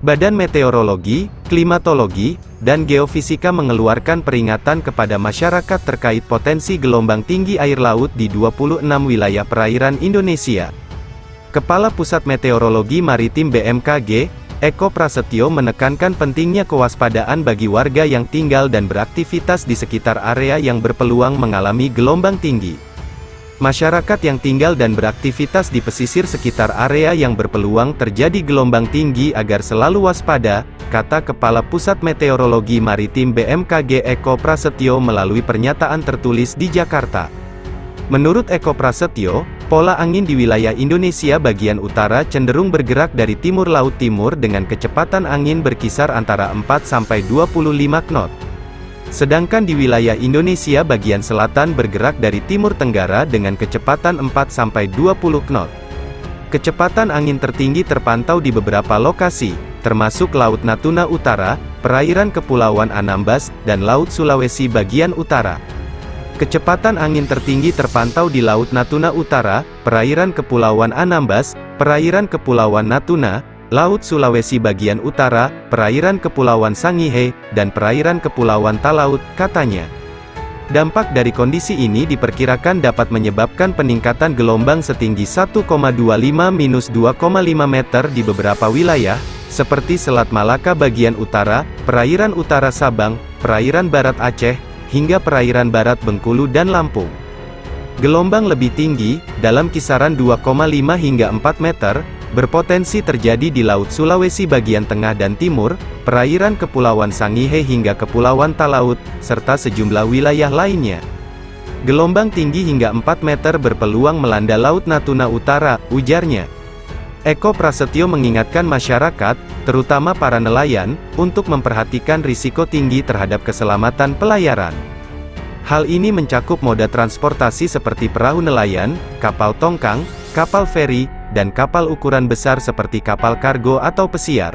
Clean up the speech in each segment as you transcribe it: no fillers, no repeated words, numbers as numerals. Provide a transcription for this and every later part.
Badan Meteorologi, Klimatologi, dan Geofisika mengeluarkan peringatan kepada masyarakat terkait potensi gelombang tinggi air laut di 26 wilayah perairan Indonesia. Kepala Pusat Meteorologi Maritim BMKG, Eko Prasetyo menekankan pentingnya kewaspadaan bagi warga yang tinggal dan beraktivitas di sekitar area yang berpeluang mengalami gelombang tinggi. Masyarakat yang tinggal dan beraktivitas di pesisir sekitar area yang berpeluang terjadi gelombang tinggi agar selalu waspada, kata Kepala Pusat Meteorologi Maritim BMKG Eko Prasetyo melalui pernyataan tertulis di Jakarta. Menurut Eko Prasetyo, pola angin di wilayah Indonesia bagian utara cenderung bergerak dari timur laut timur dengan kecepatan angin berkisar antara 4–25 knot. Sedangkan di wilayah Indonesia bagian selatan bergerak dari timur tenggara dengan kecepatan 4–20 knot. Kecepatan angin tertinggi terpantau di beberapa lokasi, termasuk Laut Natuna Utara, perairan Kepulauan Anambas, dan Laut Sulawesi bagian utara. Kecepatan angin tertinggi terpantau di Laut Natuna Utara, perairan Kepulauan Anambas, perairan Kepulauan Natuna, Laut Sulawesi bagian utara, perairan Kepulauan Sangihe, dan perairan Kepulauan Talaut, katanya. Dampak dari kondisi ini diperkirakan dapat menyebabkan peningkatan gelombang setinggi 1,25–2,5 meter di beberapa wilayah, seperti Selat Malaka bagian utara, perairan utara Sabang, perairan barat Aceh, hingga perairan barat Bengkulu dan Lampung. Gelombang lebih tinggi, dalam kisaran 2,5 hingga 4 meter, berpotensi terjadi di Laut Sulawesi bagian tengah dan timur, perairan Kepulauan Sangihe hingga Kepulauan Talaut, serta sejumlah wilayah lainnya. Gelombang tinggi hingga 4 meter berpeluang melanda Laut Natuna Utara, ujarnya. Eko Prasetyo mengingatkan masyarakat, terutama para nelayan, untuk memperhatikan risiko tinggi terhadap keselamatan pelayaran. Hal ini mencakup moda transportasi seperti perahu nelayan, kapal tongkang, kapal feri, dan kapal ukuran besar seperti kapal kargo atau pesiar.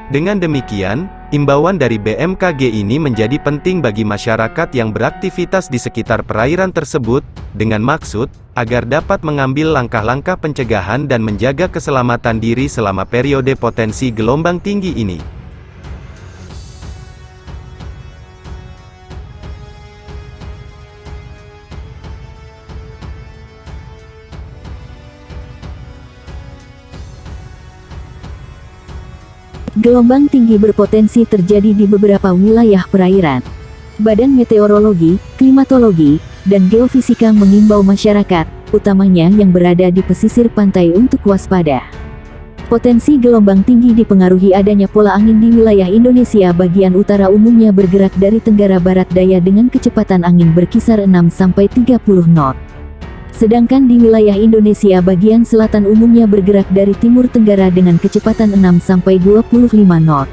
Dengan demikian, imbauan dari BMKG ini menjadi penting bagi masyarakat yang beraktivitas di sekitar perairan tersebut, dengan maksud, agar dapat mengambil langkah-langkah pencegahan dan menjaga keselamatan diri selama periode potensi gelombang tinggi ini. Gelombang tinggi berpotensi terjadi di beberapa wilayah perairan. Badan Meteorologi, Klimatologi, dan Geofisika mengimbau masyarakat, utamanya yang berada di pesisir pantai untuk waspada. Potensi gelombang tinggi dipengaruhi adanya pola angin di wilayah Indonesia bagian utara umumnya bergerak dari tenggara barat daya dengan kecepatan angin berkisar 6–30 knot. Sedangkan di wilayah Indonesia bagian selatan umumnya bergerak dari timur tenggara dengan kecepatan 6–25 knot.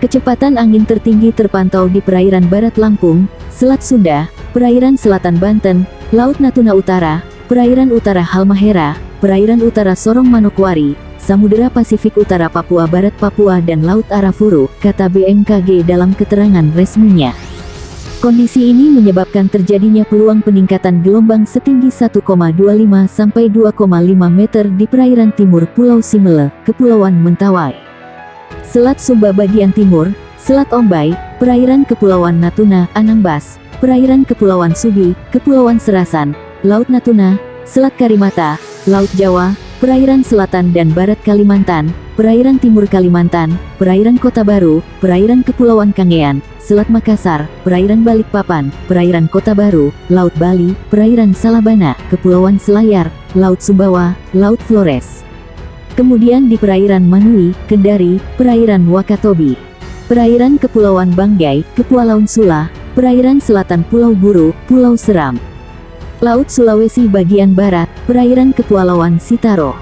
Kecepatan angin tertinggi terpantau di perairan barat Lampung, Selat Sunda, perairan selatan Banten, Laut Natuna Utara, perairan utara Halmahera, perairan utara Sorong Manokwari, Samudera Pasifik Utara Papua Barat Papua dan Laut Arafuru, kata BMKG dalam keterangan resminya. Kondisi ini menyebabkan terjadinya peluang peningkatan gelombang setinggi 1,25–2,5 meter di perairan timur Pulau Simele, Kepulauan Mentawai. Selat Sumba bagian timur, Selat Ombay, perairan Kepulauan Natuna, Anambas, perairan Kepulauan Subi, Kepulauan Serasan, Laut Natuna, Selat Karimata, Laut Jawa, perairan selatan dan barat Kalimantan, perairan timur Kalimantan, perairan Kota Baru, perairan Kepulauan Kangean, Selat Makassar, perairan Balikpapan, perairan Kota Baru, Laut Bali, perairan Salabana, Kepulauan Selayar, Laut Sumbawa, Laut Flores. Kemudian di perairan Manui, Kendari, perairan Wakatobi, perairan Kepulauan Banggai, Kepulauan Sula, perairan selatan Pulau Buru, Pulau Seram. Laut Sulawesi bagian barat, perairan Kepulauan Sitaro,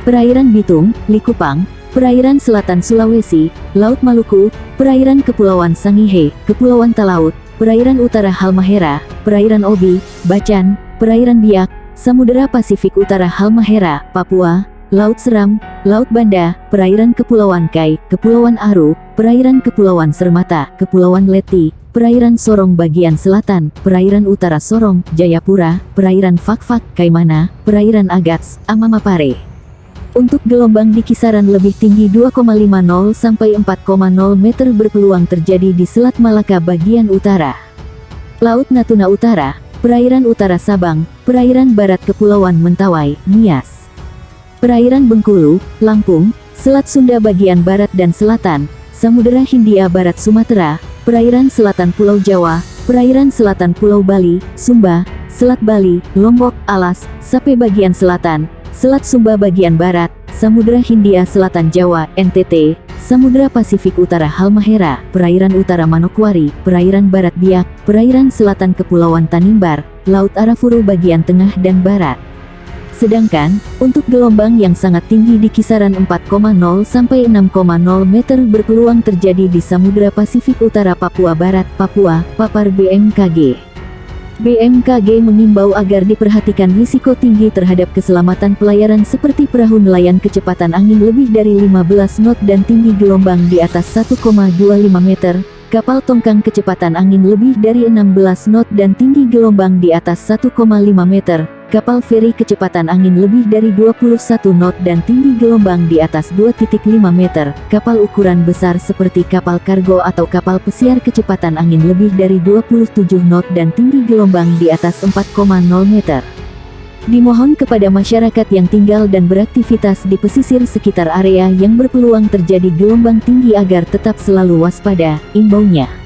perairan Bitung, Likupang, perairan selatan Sulawesi, Laut Maluku, perairan Kepulauan Sangihe, Kepulauan Talaut, perairan utara Halmahera, perairan Obi, Bacan, perairan Biak, Samudera Pasifik Utara Halmahera, Papua, Laut Seram, Laut Banda, perairan Kepulauan Kai, Kepulauan Aru, perairan Kepulauan Sermata, Kepulauan Leti, perairan Sorong bagian selatan, perairan utara Sorong, Jayapura, perairan Fakfak, Kaimana, perairan Agats, Amamapare. Untuk gelombang di kisaran lebih tinggi 2,50 sampai 4,0 meter berpeluang terjadi di Selat Malaka bagian utara, Laut Natuna Utara, Perairan Utara Sabang, Perairan Barat Kepulauan Mentawai, Nias, Perairan Bengkulu, Lampung, Selat Sunda bagian barat dan selatan, Samudera Hindia Barat Sumatera, Perairan Selatan Pulau Jawa, Perairan Selatan Pulau Bali, Sumba, Selat Bali, Lombok, Alas, Sape bagian selatan, Selat Sumba bagian barat, Samudera Hindia Selatan Jawa, NTT, Samudera Pasifik Utara Halmahera, Perairan Utara Manokwari, Perairan Barat Biak, Perairan Selatan Kepulauan Tanimbar, Laut Arafuru bagian tengah dan barat. Sedangkan, untuk gelombang yang sangat tinggi di kisaran 4,0 sampai 6,0 meter berpeluang terjadi di Samudera Pasifik Utara Papua Barat, Papua, papar BMKG. BMKG mengimbau agar diperhatikan risiko tinggi terhadap keselamatan pelayaran seperti perahu nelayan kecepatan angin lebih dari 15 knot dan tinggi gelombang di atas 1,25 meter, kapal tongkang kecepatan angin lebih dari 16 knot dan tinggi gelombang di atas 1,5 meter, kapal feri kecepatan angin lebih dari 21 knot dan tinggi gelombang di atas 2,5 meter, kapal ukuran besar seperti kapal kargo atau kapal pesiar kecepatan angin lebih dari 27 knot dan tinggi gelombang di atas 4,0 meter. Dimohon kepada masyarakat yang tinggal dan beraktivitas di pesisir sekitar area yang berpeluang terjadi gelombang tinggi agar tetap selalu waspada, imbaunya.